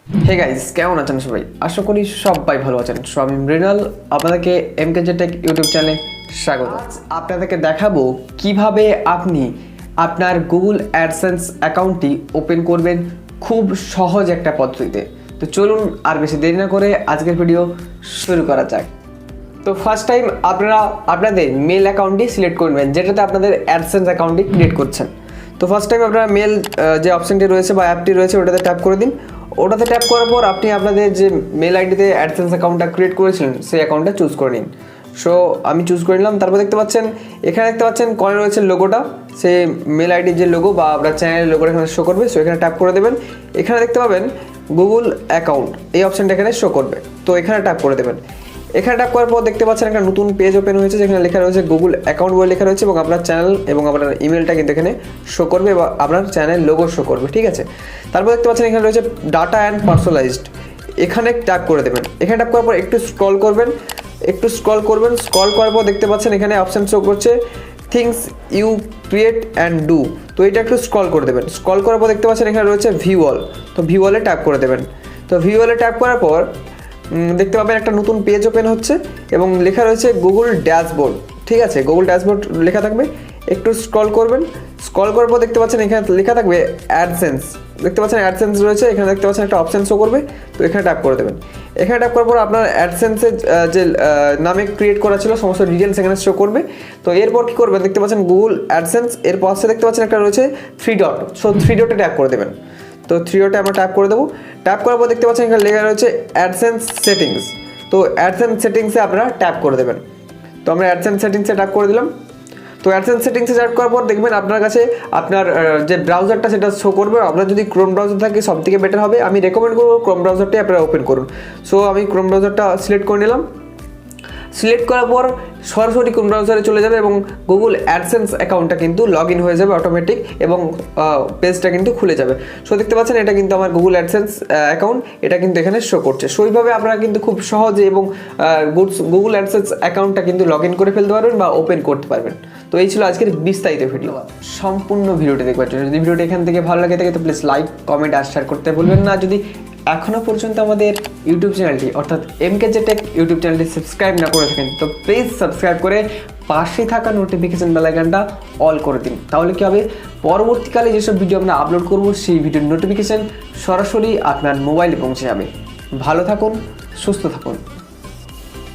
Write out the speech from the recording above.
Hey guys, কেমন আছেন সবাই? আশা করি সবাই ভালো আছেন। সো আমি মৃণাল, আপনাদেরকে MKJTECH ইউটিউব চ্যানেলে স্বাগত। আজ আপনাদেরকে দেখাবো কিভাবে আপনি আপনার গুগল অ্যাডসেন্স অ্যাকাউন্টটি ওপেন করবেন খুব সহজ একটা পদ্ধতিতে। তো চলুন আর বেশি দেরি না করে আজকের ভিডিও শুরু করা যাক। তো ফার্স্ট টাইম আপনারা আপনাদের মেল অ্যাকাউন্টটি সিলেক্ট করবেন, যেটাতে আপনাদের অ্যাডসেন্স অ্যাকাউন্টটি ক্রিয়েট করছেন। তো ফার্স্ট টাইম আপনারা মেল যে অপশনটি রয়েছে বা অ্যাপটি রয়েছে ওটাতে ট্যাপ করে দিন। ওটাতে ট্যাপ করার পর আপনি আপনাদের যে মেল আইডিতে অ্যাডসেন্স অ্যাকাউন্টটা ক্রিয়েট করেছিলেন সেই অ্যাকাউন্টটা চুজ করে নিন। সো আমি চুজ করে নিলাম। তারপর দেখতে পাচ্ছেন এখানে কর্নারে রয়েছে লোগোটা, সেই মেল আইডির যে লোগো বা আপনার চ্যানেলের লোগোটা এখানে শো করবে। সো এখানে ট্যাপ করে দেবেন। এখানে দেখতে পাবেন গুগল অ্যাকাউন্ট, এই অপশনটা এখানে শো করবে। তো এখানে ট্যাপ করে দেবেন। এখানে ট্যাপ করার পর দেখতে পাচ্ছেন একটা নতুন পেজ ওপেন হয়েছে, যেখানে লেখা রয়েছে গুগল অ্যাকাউন্ট বলে লেখা রয়েছে এবং আপনার চ্যানেল এবং আপনার ইমেলটা কিন্তু এখানে শো করবে বা আপনার চ্যানেল লোগো শো করবে, ঠিক আছে। তারপর দেখতে পাচ্ছেন এখানে রয়েছে ডাটা অ্যান্ড পার্সোনালাইজড, এখানে ট্যাপ করে দেবেন। এখানে ট্যাপ করার পর একটু স্ক্রল করবেন। স্ক্রল করার পর দেখতে পাচ্ছেন এখানে অপশান শো করছে things you create and do. তো এটা একটু স্ক্রল করে দেবেন। স্ক্রল করার পর দেখতে পাচ্ছেন এখানে রয়েছে ভিউ অল, তো ভিউ অলে ট্যাপ করে দেবেন। তো ভিউ অলে ট্যাপ করার পর দেখতে পাবেন একটা নতুন পেজ ওপেন হচ্ছে এবং লেখা রয়েছে গুগল ড্যাশবোর্ড, ঠিক আছে। গুগল ড্যাশবোর্ড লেখা থাকবে, একটু স্ক্রল করবেন। স্ক্রল করার পর দেখতে পাচ্ছেন এখানে লেখা থাকবে অ্যাডসেন্স, দেখতে পাচ্ছেন অ্যাডসেন্স রয়েছে। এখানে দেখতে পাচ্ছেন একটা অপশান শো করবে, তো এখানে ট্যাপ করে দেবেন। এখানে ট্যাপ করার পর আপনার অ্যাডসেন্সের যে নামে ক্রিয়েট করা ছিল সমস্ত ডিটেলস এখানে শো করবে। তো এরপর কী করবেন, দেখতে পাচ্ছেন গুগল অ্যাডসেন্স, এর পাশে দেখতে পাচ্ছেন একটা রয়েছে 3 ডট। সো 3 ডটে ট্যাপ করে দেবেন। তো 3 ডটে আমরা ট্যাপ করে দেবো। ট্যাপ করার পর দেখতে পাচ্ছেন এখানে লেখা রয়েছে অ্যাডসেন্স সেটিংস, তো অ্যাডসেন্স সেটিংসে আপনারা ট্যাপ করে দেবেন। তো আমরা অ্যাডসেন্স সেটিংসে ট্যাপ করে দিলাম। তো অ্যাডসেন্স সেটিংসে ট্যাপ করার পর দেখবেন আপনার কাছে আপনার যে ব্রাউজারটা সেটা শো করবে। আপনার যদি ক্রোম ব্রাউজার থাকে সব থেকে বেটার হবে, আমি রেকমেন্ড করবো ক্রোম ব্রাউজারটাই আপনারা ওপেন করুন। সো আমি ক্রোম ব্রাউজারটা সিলেক্ট করে নিলাম। সিলেক্ট করার পর সরাসরি কোন ব্রাউজারে চলে যাবে এবং গুগল অ্যাডসেন্স অ্যাকাউন্টটা কিন্তু লগ ইন হয়ে যাবে অটোমেটিক এবং পেজটা কিন্তু খুলে যাবে। সো দেখতে পাচ্ছেন এটা কিন্তু আমার গুগল অ্যাডসেন্স অ্যাকাউন্ট, এটা কিন্তু এখানে শো করছে। সো এইভাবে আপনারা কিন্তু খুব সহজে এবং গুগল অ্যাডসেন্স অ্যাকাউন্টটা কিন্তু লগ ইন করে ফেলতে পারবেন বা ওপেন করতে পারবেন। তো এই ছিল আজকের বিস্তারিত ভিডিও। সম্পূর্ণ ভিডিওটি দেখবার জন্য যদি ভিডিওটি এখান থেকে ভালো লাগে থাকে তো প্লিজ লাইক, কমেন্ট আর শেয়ার করতে ভুলবেন না। যদি এখনও পর্যন্ত আমাদের ইউটিউব চ্যানেলটি অর্থাৎ MKJTECH ইউটিউব চ্যানেলটি সাবস্ক্রাইব না করে থাকেন তো প্লিজ সাবস্ক্রাইব করে পাশে থাকা নোটিফিকেশন বেল আইকনটা অল করে দিন। তাহলে কী হবে, পরবর্তীকালে যেসব ভিডিও আমরা আপলোড করব সেই ভিডিওর নোটিফিকেশন সরাসরি আপনার মোবাইলে পৌঁছে যাবে। ভালো থাকুন, সুস্থ থাকুন।